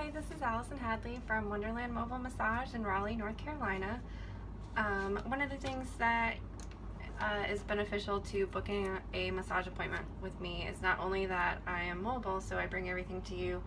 Hi, this is Allison Hadley from Wonderland Mobile Massage in Raleigh, North Carolina. One of the things that is beneficial to booking a massage appointment with me is not only that I am mobile, so I bring everything to you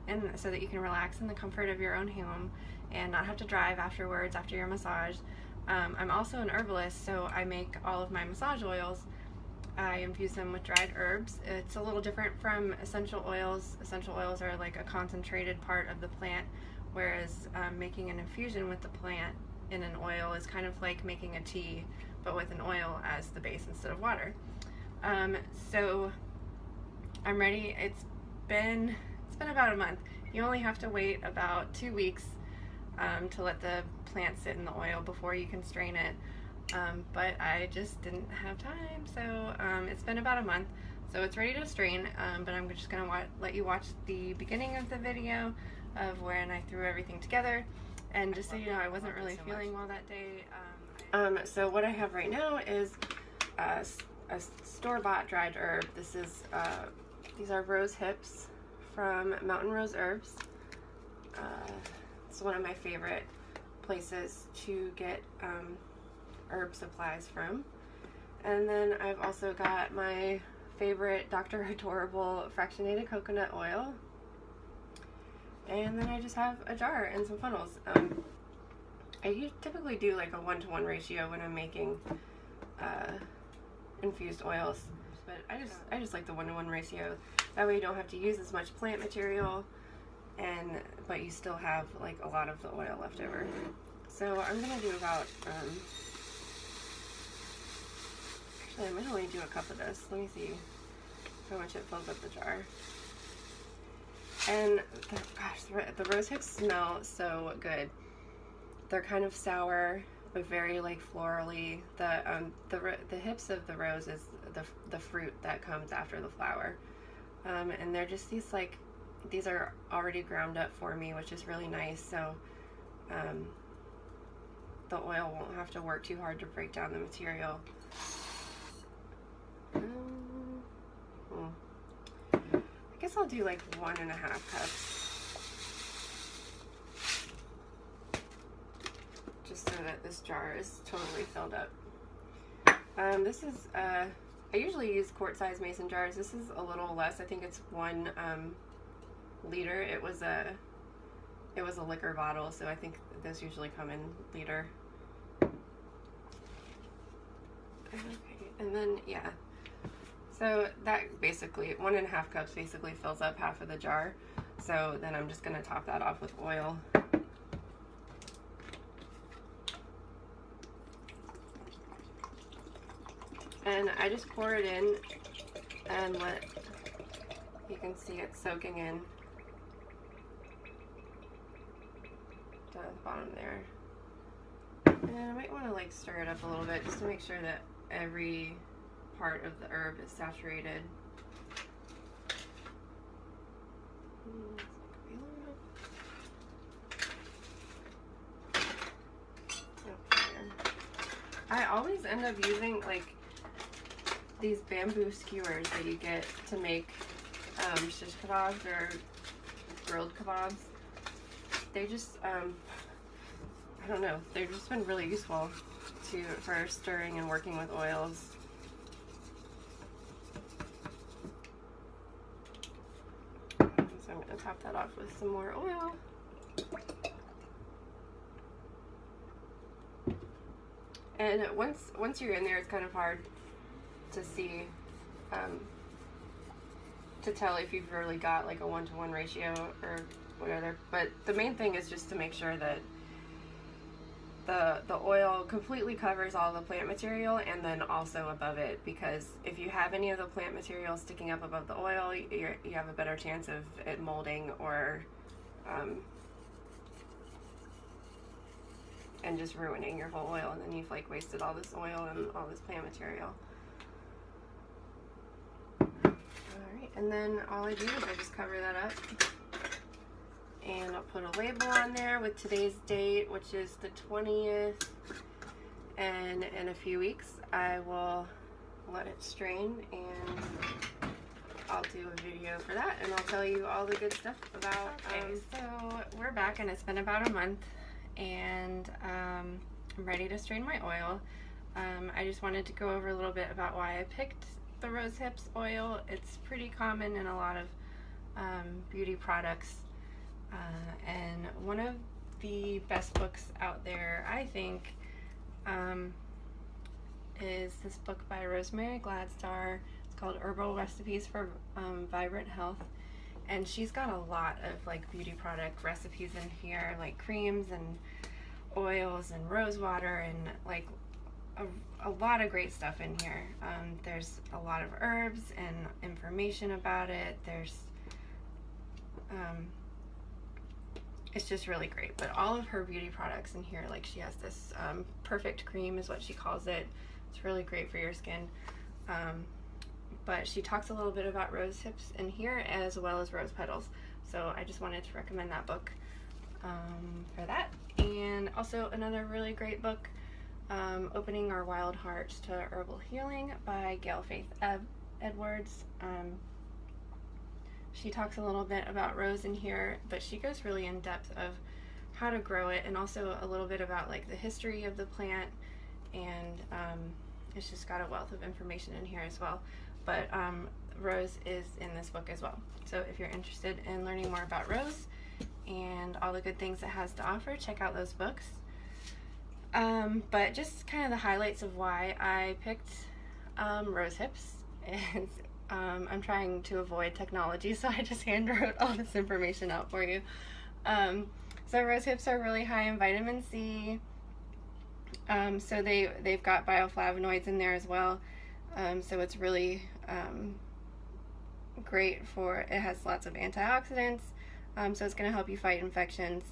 and so that you can relax in the comfort of your own home and not have to drive afterwards after your massage. I'm also an herbalist, so I make all of my massage oils. I infuse them with dried herbs. It's a little different from essential oils. Essential oils are like a concentrated part of the plant, whereas making an infusion with the plant in an oil is kind of like making a tea, but with an oil as the base instead of water. So I'm ready. It's been about a month. You only have to wait about 2 weeks to let the plant sit in the oil before you can strain it. But I just didn't have time, so it's been about a month, so it's ready to strain, but I'm just going to let you watch the beginning of the video of when I threw everything together. And just so you know, I wasn't really feeling well that day. So what I have right now is a store-bought dried herb. These are rose hips from Mountain Rose Herbs. It's one of my favorite places to get herb supplies from. And then I've also got my favorite Dr. Adorable fractionated coconut oil. And then I just have a jar and some funnels. I typically do like a 1-to-1 ratio when I'm making infused oils, but I just like the 1-to-1 ratio. That way you don't have to use as much plant material, but you still have like a lot of the oil left over. So I'm gonna do about actually I'm gonna only do a cup of this. Let me see how much it fills up the jar. And gosh, the rose hips smell so good. They're kind of sour, but very like florally. The hips of the rose is the fruit that comes after the flower, and they're just these are already ground up for me, which is really nice. So the oil won't have to work too hard to break down the material. I guess I'll do like 1.5 cups. Just so that this jar is totally filled up. This is, I usually use quart-size mason jars. This is a little less. I think it's 1 liter. It was a liquor bottle, so I think those usually come in liter. Okay, and then yeah. So that basically, 1.5 cups basically fills up half of the jar. So then I'm just gonna top that off with oil. And I just pour it in and you can see it soaking in down at the bottom there. And I might want to like stir it up a little bit just to make sure that every part of the herb is saturated. I always end up using like these bamboo skewers that you get to make shish kebabs or grilled kebabs. They just I don't know, they've just been really useful for stirring and working with oils. So I'm going to top that off with some more oil. And once you're in there, it's kind of hard to see, to tell if you've really got like a 1-to-1 ratio or whatever. But the main thing is just to make sure that the oil completely covers all the plant material and then also above it, because if you have any of the plant material sticking up above the oil, you have a better chance of it molding or and just ruining your whole oil, and then you've like wasted all this oil and all this plant material. Alright, and then all I do is I just cover that up and I'll put a label on there with today's date, which is the 20th, and in a few weeks I will let it strain and I'll do a video for that, and I'll tell you all the good stuff about. So we're back, and it's been about a month, and I'm ready to strain my oil. I just wanted to go over a little bit about why I picked the rose hips oil. It's pretty common in a lot of beauty products, and one of the best books out there, I think, is this book by Rosemary Gladstar. It's called Herbal Recipes for Vibrant Health, and she's got a lot of like beauty product recipes in here, like creams and oils and rose water and like a lot of great stuff in here. There's a lot of herbs and information about it. There's it's just really great. But all of her beauty products in here, like she has this perfect cream is what she calls it. It's really great for your skin. But she talks a little bit about rose hips in here as well as rose petals. So I just wanted to recommend that book for that. And also another really great book, Opening Our Wild Hearts to Herbal Healing by Gail Faith Edwards. She talks a little bit about rose in here, but she goes really in depth of how to grow it, and also a little bit about like the history of the plant, and it's just got a wealth of information in here as well. But rose is in this book as well. So if you're interested in learning more about rose and all the good things it has to offer, check out those books. But just kind of the highlights of why I picked rose hips is I'm trying to avoid technology, so I just hand wrote all this information out for you. So rose hips are really high in vitamin C. So they've got bioflavonoids in there as well. So it's really great for, it has lots of antioxidants. So it's going to help you fight infections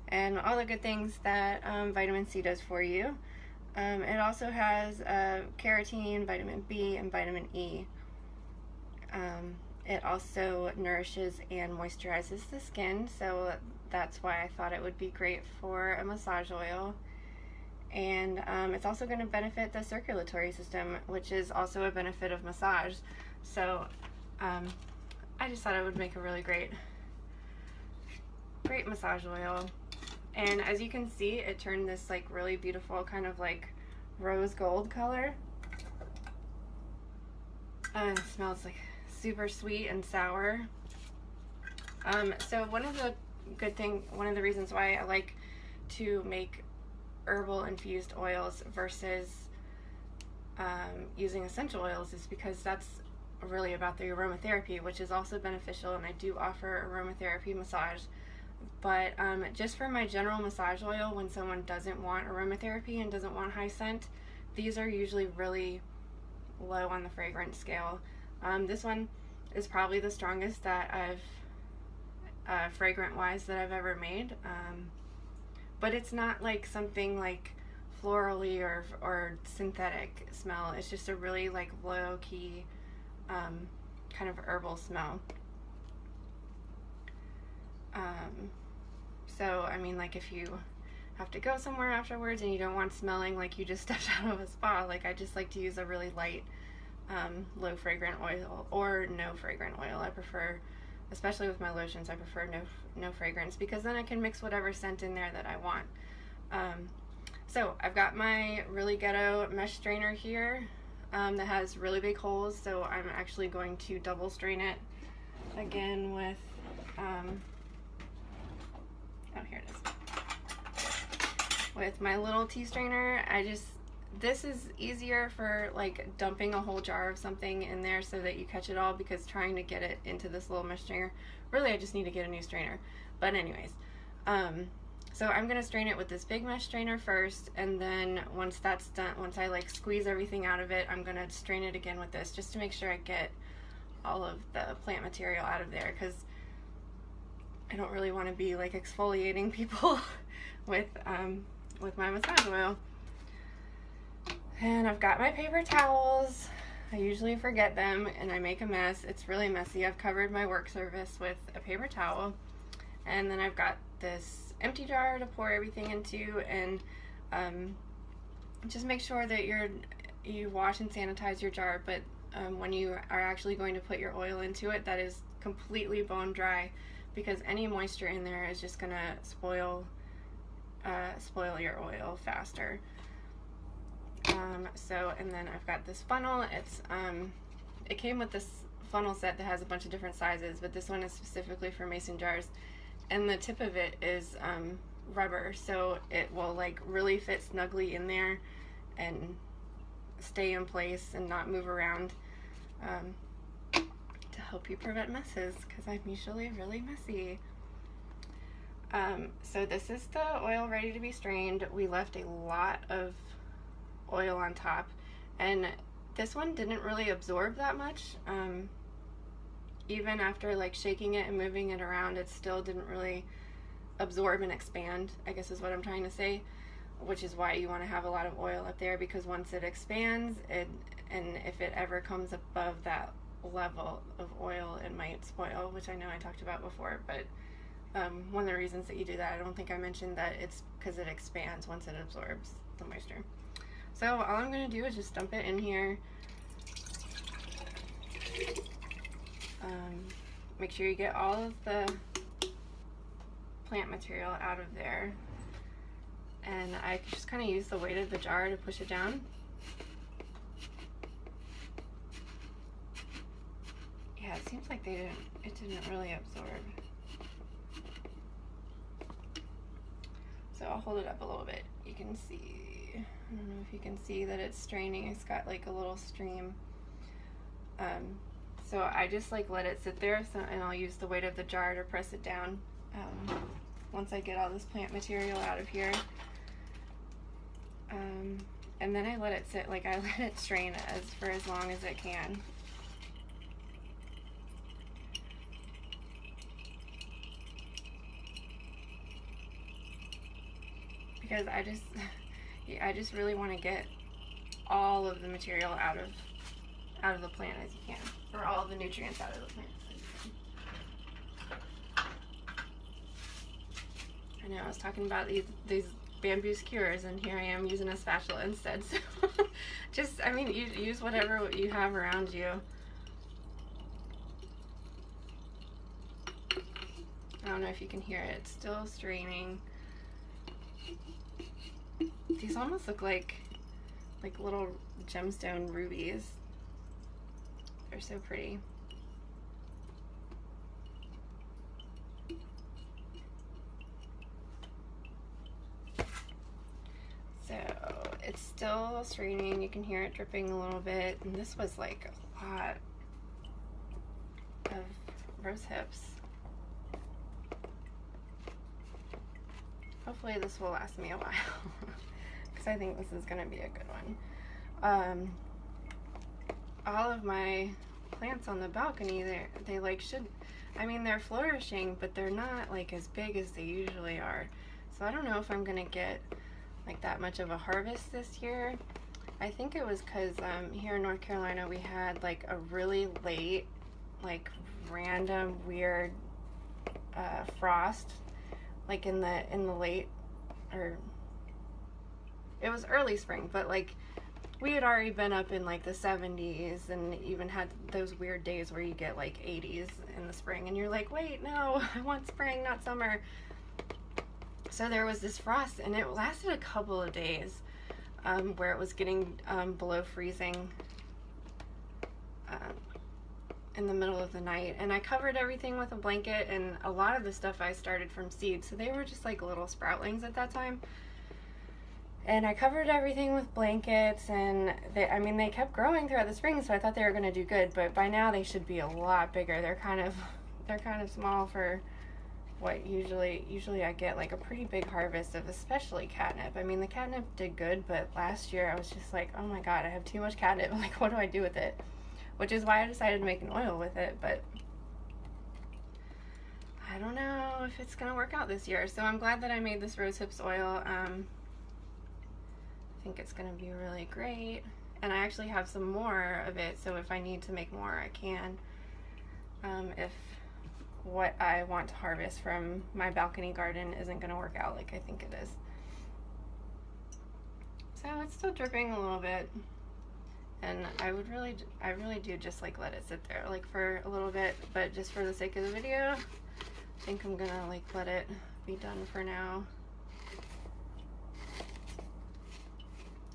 and all the good things that vitamin C does for you. It also has carotene, vitamin B, and vitamin E. It also nourishes and moisturizes the skin, so that's why I thought it would be great for a massage oil. And it's also going to benefit the circulatory system, which is also a benefit of massage. So I just thought it would make a really great massage oil. And as you can see, it turned this like really beautiful kind of like rose gold color. And it smells like super sweet and sour. So one of the reasons why I like to make herbal infused oils versus using essential oils is because that's really about the aromatherapy, which is also beneficial, and I do offer aromatherapy massage. But just for my general massage oil, when someone doesn't want aromatherapy and doesn't want high scent, these are usually really low on the fragrance scale. This one is probably the strongest that I've fragrant wise that I've ever made, but it's not like something like florally or synthetic smell. It's just a really like low-key kind of herbal smell. So I mean, like if you have to go somewhere afterwards and you don't want smelling like you just stepped out of a spa, like I just like to use a really light low fragrant oil or no fragrant oil. I prefer, especially with my lotions, I prefer no fragrance, because then I can mix whatever scent in there that I want. So I've got my really ghetto mesh strainer here that has really big holes, so I'm actually going to double strain it again with oh, here it is, with my little tea strainer. This is easier for like dumping a whole jar of something in there so that you catch it all, because trying to get it into this little mesh strainer, really I just need to get a new strainer. But anyways, so I'm gonna strain it with this big mesh strainer first, and then once that's done, once I like squeeze everything out of it, I'm gonna strain it again with this, just to make sure I get all of the plant material out of there, because I don't really want to be like exfoliating people with my massage oil. And I've got my paper towels. I usually forget them and I make a mess. It's really messy. I've covered my work surface with a paper towel, and then I've got this empty jar to pour everything into, and just make sure that you wash and sanitize your jar, but when you are actually going to put your oil into it, that is completely bone dry, because any moisture in there is just gonna spoil your oil faster. And then I've got this funnel. It came with this funnel set that has a bunch of different sizes, but this one is specifically for mason jars, and the tip of it is rubber, so it will like really fit snugly in there and stay in place and not move around, to help you prevent messes, because I'm usually really messy. So this is the oil ready to be strained. We left a lot of oil on top, and this one didn't really absorb that much. Even after like shaking it and moving it around, it still didn't really absorb and expand, I guess is what I'm trying to say, which is why you want to have a lot of oil up there, because once it expands, and if it ever comes above that level of oil, it might spoil, which I know I talked about before. But one of the reasons that you do that, I don't think I mentioned that, it's because it expands once it absorbs the moisture. So all I'm going to do is just dump it in here. Make sure you get all of the plant material out of there, and I just kind of use the weight of the jar to push it down. Yeah, it seems like it didn't really absorb. So I'll hold it up a little bit. You can see, I don't know if you can see that it's straining. It's got like a little stream. So I just like let it sit there, and I'll use the weight of the jar to press it down once I get all this plant material out of here. And then I let it sit, like I let it strain for as long as it can. Because I just really want to get all of the material out of the plant as you can, or all of the nutrients out of the plant as you can. I know I was talking about these bamboo skewers, and here I am using a spatula instead. So just, I mean, use whatever you have around you. I don't know if you can hear it. It's still straining. These almost look like little gemstone rubies. They're so pretty. So it's still straining. You can hear it dripping a little bit, and this was like a lot of rose hips. Hopefully this will last me a while, because I think this is going to be a good one. All of my plants on the balcony, they like should, I mean, they're flourishing, but they're not like as big as they usually are. So I don't know if I'm going to get like that much of a harvest this year. I think it was because here in North Carolina we had like a really late, like random weird frost, like in the late, or it was early spring, but like we had already been up in like the 70s, and even had those weird days where you get like 80s in the spring, and you're like, wait, no, I want spring, not summer. So there was this frost, and it lasted a couple of days, where it was getting below freezing in the middle of the night, and I covered everything with a blanket, and a lot of the stuff I started from seed, so they were just like little sproutlings at that time. And I covered everything with blankets, and they kept growing throughout the spring, so I thought they were going to do good, but by now they should be a lot bigger. They're kind of small for what usually I get like a pretty big harvest of, especially catnip. I mean, the catnip did good, but last year I was just like, oh my god, I have too much catnip. Like, what do I do with it? Which is why I decided to make an oil with it, but I don't know if it's gonna work out this year. So I'm glad that I made this rose hips oil. I think it's gonna be really great, and I actually have some more of it, so if I need to make more I can, if what I want to harvest from my balcony garden isn't gonna work out like I think it is. So it's still dripping a little bit, And I really do just like let it sit there like for a little bit, but just for the sake of the video, I think I'm gonna like let it be done for now.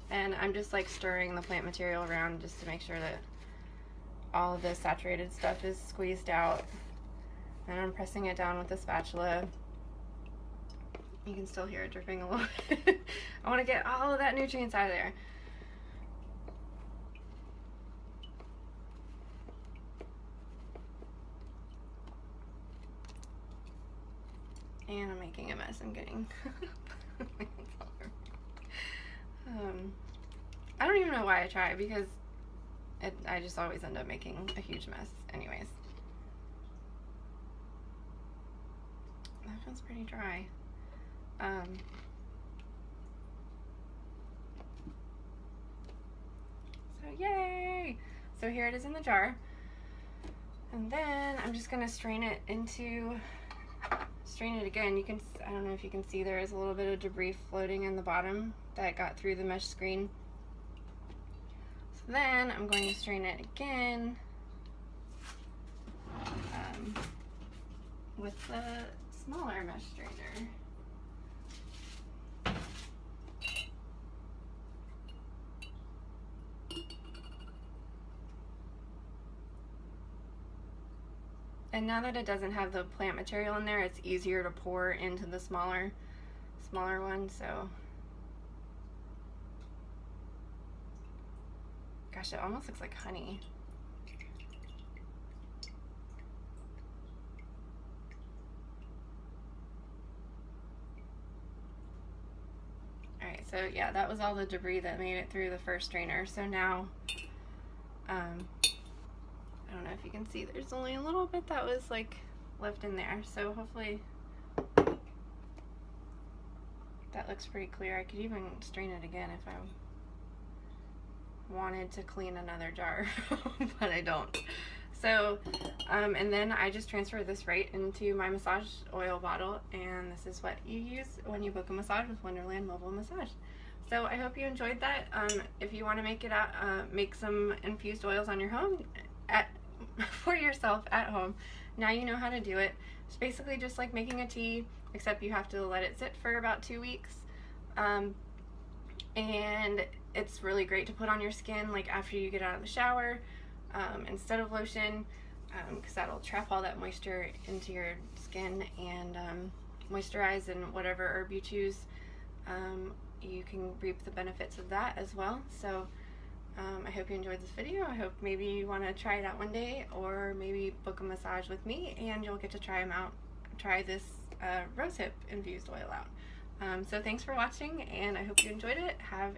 And I'm just like stirring the plant material around just to make sure that all of the saturated stuff is squeezed out. And I'm pressing it down with the spatula. You can still hear it dripping a little bit. I want to get all of that nutrients out of there. And I'm making a mess. I'm getting I don't even know why I try, because I just always end up making a huge mess anyways. That feels pretty dry. So yay! So here it is in the jar. And then I'm just gonna strain it again. You can, I don't know if you can see, there is a little bit of debris floating in the bottom that got through the mesh screen. So then I'm going to strain it again with the smaller mesh strainer. And now that it doesn't have the plant material in there, it's easier to pour into the smaller one. So, gosh, it almost looks like honey. Alright, so yeah, that was all the debris that made it through the first strainer. So now, I don't know if you can see, there's only a little bit that was like left in there, so hopefully that looks pretty clear. I could even strain it again if I wanted to clean another jar, but I don't. So, and then I just transfer this right into my massage oil bottle, and this is what you use when you book a massage with Wonderland Mobile Massage. So I hope you enjoyed that. If you want to make it out, make some infused oils on your home, for yourself at home, now you know how to do it. It's basically just like making a tea, except you have to let it sit for about 2 weeks. And it's really great to put on your skin like after you get out of the shower, instead of lotion, because that'll trap all that moisture into your skin and moisturize, and whatever herb you choose, you can reap the benefits of that as well. So I hope you enjoyed this video. I hope maybe you want to try it out one day, or maybe book a massage with me and you'll get to try this rosehip infused oil out. So thanks for watching, and I hope you enjoyed it. Have